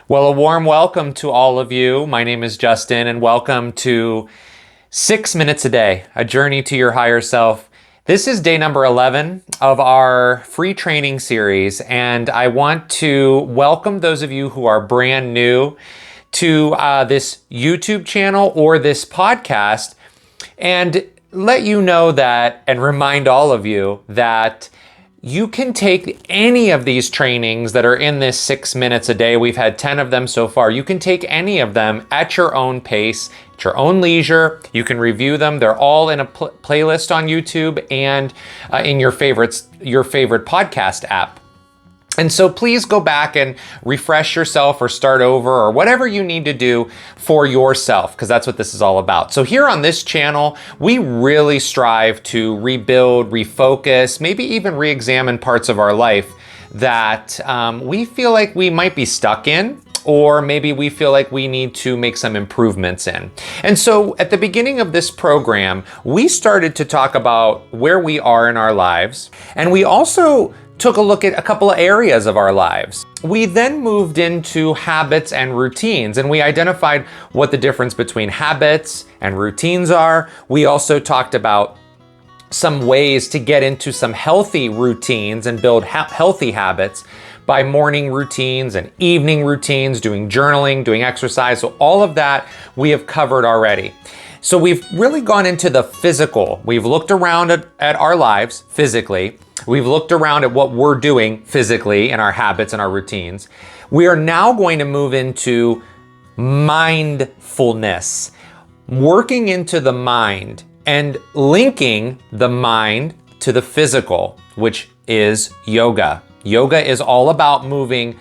Well, a warm welcome to all of you. My name is Justin, and welcome to 6 Minutes a Day, a journey to your higher self. This is day number 11 of our free training series, and I want to welcome those of you who are brand new to this YouTube channel or this podcast, and let you know that, and remind all of you that you can take any of these trainings that are in this 6 minutes a day. We've had 10 of them so far. You can take any of them at your own pace, at your own leisure. You can review them. They're all in a playlist on YouTube and in your favorite podcast app. And so please go back and refresh yourself or start over or whatever you need to do for yourself, because that's what this is all about. So here on this channel, we really strive to rebuild, refocus, maybe even re-examine parts of our life that we feel like we might be stuck in, or maybe we feel like we need to make some improvements in. And so at the beginning of this program, we started to talk about where we are in our lives, and we also took a look at a couple of areas of our lives. We then moved into habits and routines, and we identified what the difference between habits and routines are. We also talked about some ways to get into some healthy routines and build healthy habits by morning routines and evening routines, doing journaling, doing exercise. So all of that we have covered already. So we've really gone into the physical. We've looked around at our lives physically. We've looked around at what we're doing physically in our habits and our routines. We are now going to move into mindfulness, working into the mind and linking the mind to the physical, which is yoga. Yoga is all about moving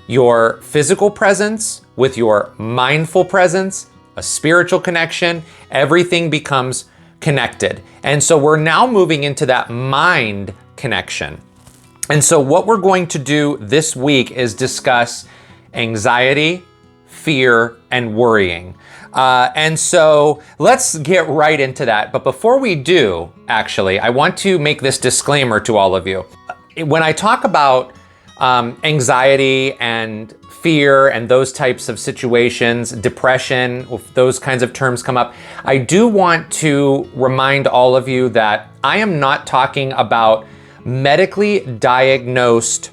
your physical presence with your mindful presence, a spiritual connection. Everything becomes connected. And so we're now moving into that mind connection. And so what we're going to do this week is discuss anxiety, fear, and worrying. And so let's get right into that. But before we do, actually, I want to make this disclaimer to all of you. When I talk about anxiety and fear and those types of situations, depression, if those kinds of terms come up, I do want to remind all of you that I am not talking about medically diagnosed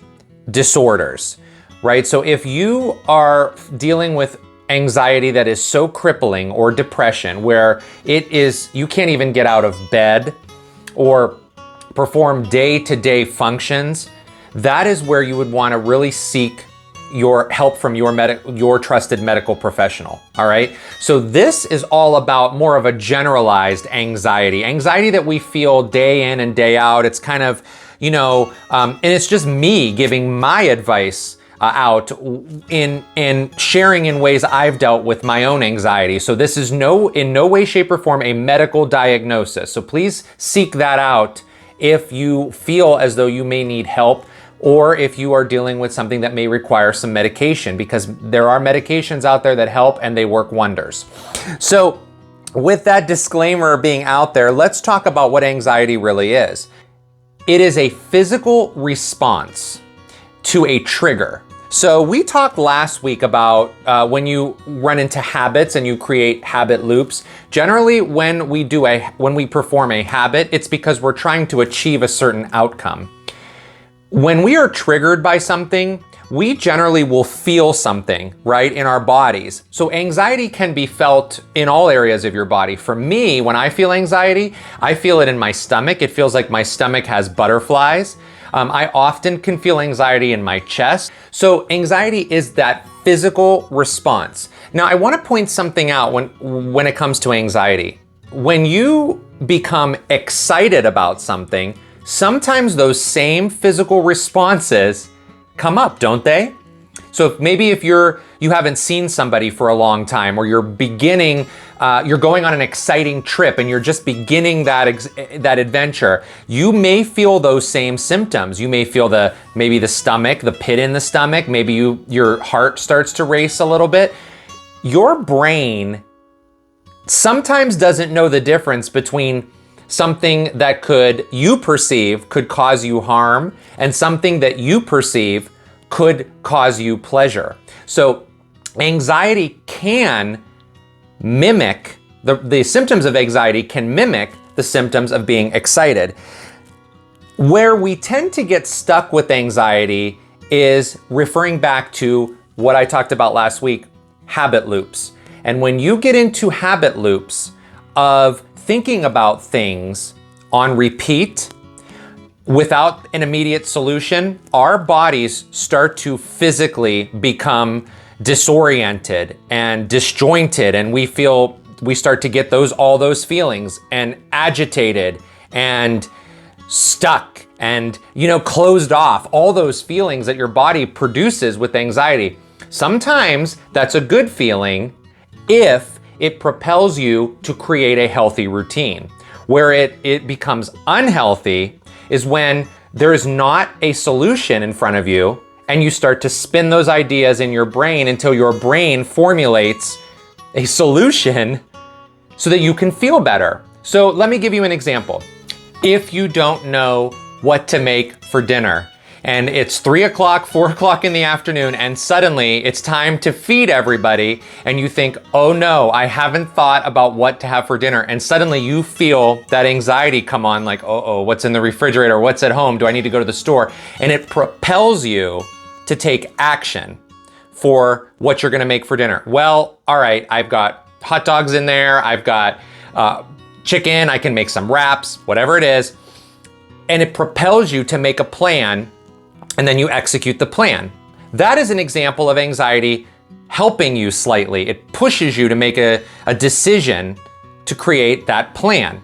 disorders, right? So if you are dealing with anxiety that is so crippling, or depression where it is, you can't even get out of bed or perform day-to-day functions, that is where you would want to really seek your help from your trusted medical professional. All right. So this is all about more of a generalized anxiety that we feel day in and day out. It's kind of, and it's just me giving my advice out in sharing in ways I've dealt with my own anxiety. So this is in no way, shape, or form a medical diagnosis. So please seek that out if you feel as though you may need help, or if you are dealing with something that may require some medication, because there are medications out there that help and they work wonders. So with that disclaimer being out there, let's talk about what anxiety really is. It is a physical response to a trigger. So we talked last week about when you run into habits and you create habit loops. Generally, when we perform a habit, it's because we're trying to achieve a certain outcome. When we are triggered by something, we generally will feel something, right, in our bodies. So anxiety can be felt in all areas of your body. For me, when I feel anxiety, I feel it in my stomach. It feels like my stomach has butterflies. I often can feel anxiety in my chest. So anxiety is that physical response. Now, I want to point something out when it comes to anxiety. When you become excited about something, sometimes those same physical responses come up, don't they? So if you haven't seen somebody for a long time, or you're going on an exciting trip and you're just beginning that adventure, you may feel those same symptoms. You may feel maybe the stomach, the pit in the stomach, maybe your heart starts to race a little bit. Your brain sometimes doesn't know the difference between something that you perceive could cause you harm and something that you perceive could cause you pleasure. So Anxiety can mimic, the symptoms of anxiety can mimic the symptoms of being excited. Where we tend to get stuck with anxiety is referring back to what I talked about last week, habit loops. And when you get into habit loops of thinking about things on repeat without an immediate solution, our bodies start to physically become disoriented and disjointed, and we start to get all those feelings and agitated and stuck and closed off, all those feelings that your body produces with anxiety. Sometimes that's a good feeling if it propels you to create a healthy routine. Where it becomes unhealthy is when there is not a solution in front of you and you start to spin those ideas in your brain until your brain formulates a solution so that you can feel better. So let me give you an example. If you don't know what to make for dinner and it's 3 o'clock, 4 o'clock in the afternoon, and suddenly it's time to feed everybody, and you think, oh no, I haven't thought about what to have for dinner, and suddenly you feel that anxiety come on, like, oh, what's in the refrigerator? What's at home? Do I need to go to the store? And it propels you to take action for what you're gonna make for dinner. Well, all right, I've got hot dogs in there, I've got chicken, I can make some wraps, whatever it is. And it propels you to make a plan, and then you execute the plan. That is an example of anxiety helping you slightly. It pushes you to make a decision to create that plan.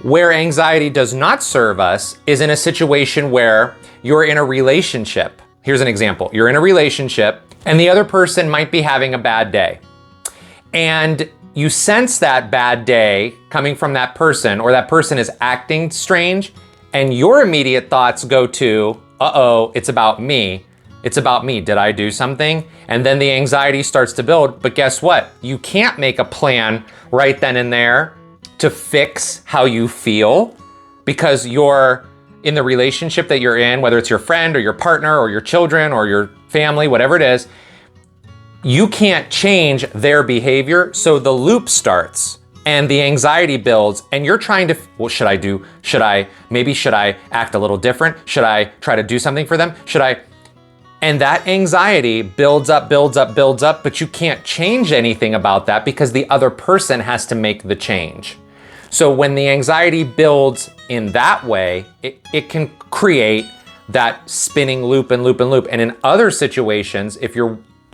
Where anxiety does not serve us is in a situation where you're in a relationship. Here's an example. You're in a relationship and the other person might be having a bad day. And you sense that bad day coming from that person, or that person is acting strange, and your immediate thoughts go to, uh-oh, it's about me. It's about me. Did I do something? And then the anxiety starts to build. But guess what? You can't make a plan right then and there to fix how you feel, because you're in the relationship that you're in, whether it's your friend or your partner or your children or your family, whatever it is, you can't change their behavior. So the loop starts and the anxiety builds, and you're trying to, what should I do? Should I act a little different? Should I try to do something for them? And that anxiety builds up, but you can't change anything about that because the other person has to make the change. So when the anxiety builds in that way, it can create that spinning loop and loop and loop. And in other situations, if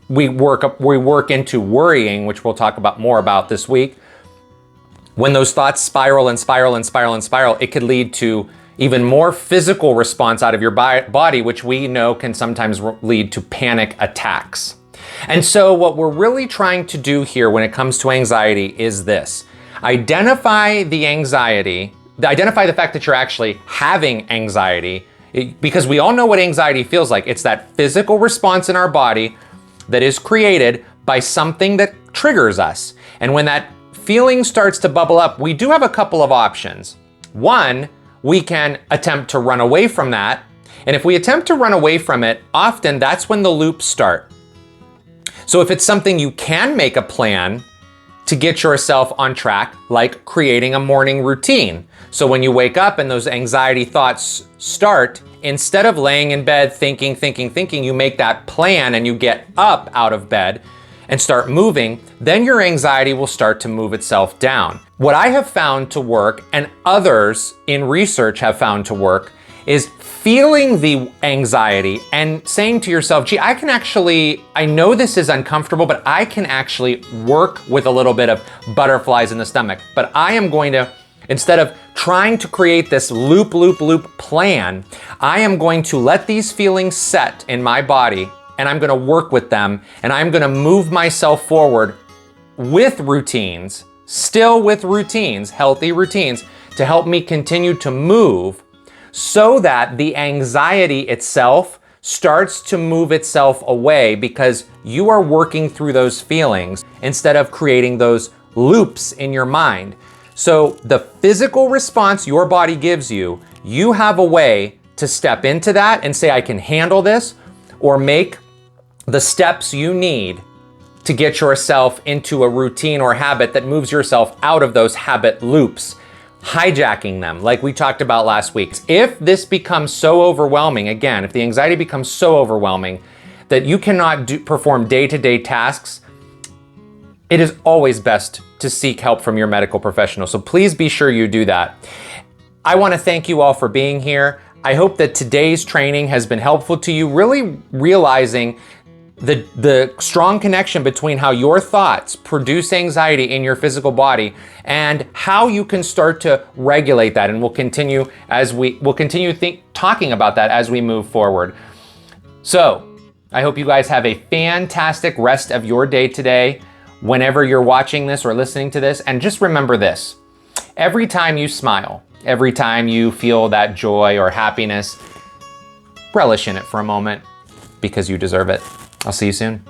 we work into worrying, which we'll talk about more about this week, when those thoughts spiral and spiral and spiral and spiral, it could lead to even more physical response out of your body, which we know can sometimes lead to panic attacks. And so what we're really trying to do here when it comes to anxiety is this. Identify the anxiety, identify the fact that you're actually having anxiety, because we all know what anxiety feels like. It's that physical response in our body that is created by something that triggers us. And when that feeling starts to bubble up, we do have a couple of options. One, we can attempt to run away from that. And if we attempt to run away from it, often that's when the loops start. So if it's something you can make a plan to get yourself on track, like creating a morning routine. So when you wake up and those anxiety thoughts start, instead of laying in bed thinking, you make that plan and you get up out of bed and start moving, then your anxiety will start to move itself down. What I have found to work, and others in research have found to work, is feeling the anxiety and saying to yourself, gee, I know this is uncomfortable, but I can actually work with a little bit of butterflies in the stomach. But I am going to, instead of trying to create this loop plan, I am going to let these feelings set in my body, and I'm gonna work with them, and I'm gonna move myself forward with routines, still with routines, healthy routines, to help me continue to move so that the anxiety itself starts to move itself away, because you are working through those feelings instead of creating those loops in your mind. So the physical response your body gives you, you have a way to step into that and say, I can handle this, or make the steps you need to get yourself into a routine or habit that moves yourself out of those habit loops, hijacking them like we talked about last week. If this becomes so overwhelming, again, if the anxiety becomes so overwhelming that you cannot perform day-to-day tasks, it is always best to seek help from your medical professional. So please be sure you do that. I want to thank you all for being here. I hope that today's training has been helpful to you, really realizing the strong connection between how your thoughts produce anxiety in your physical body and how you can start to regulate that. And we'll continue talking about that as we move forward. So I hope you guys have a fantastic rest of your day today, whenever you're watching this or listening to this. And just remember this: every time you smile, every time you feel that joy or happiness, relish in it for a moment, because you deserve it. I'll see you soon.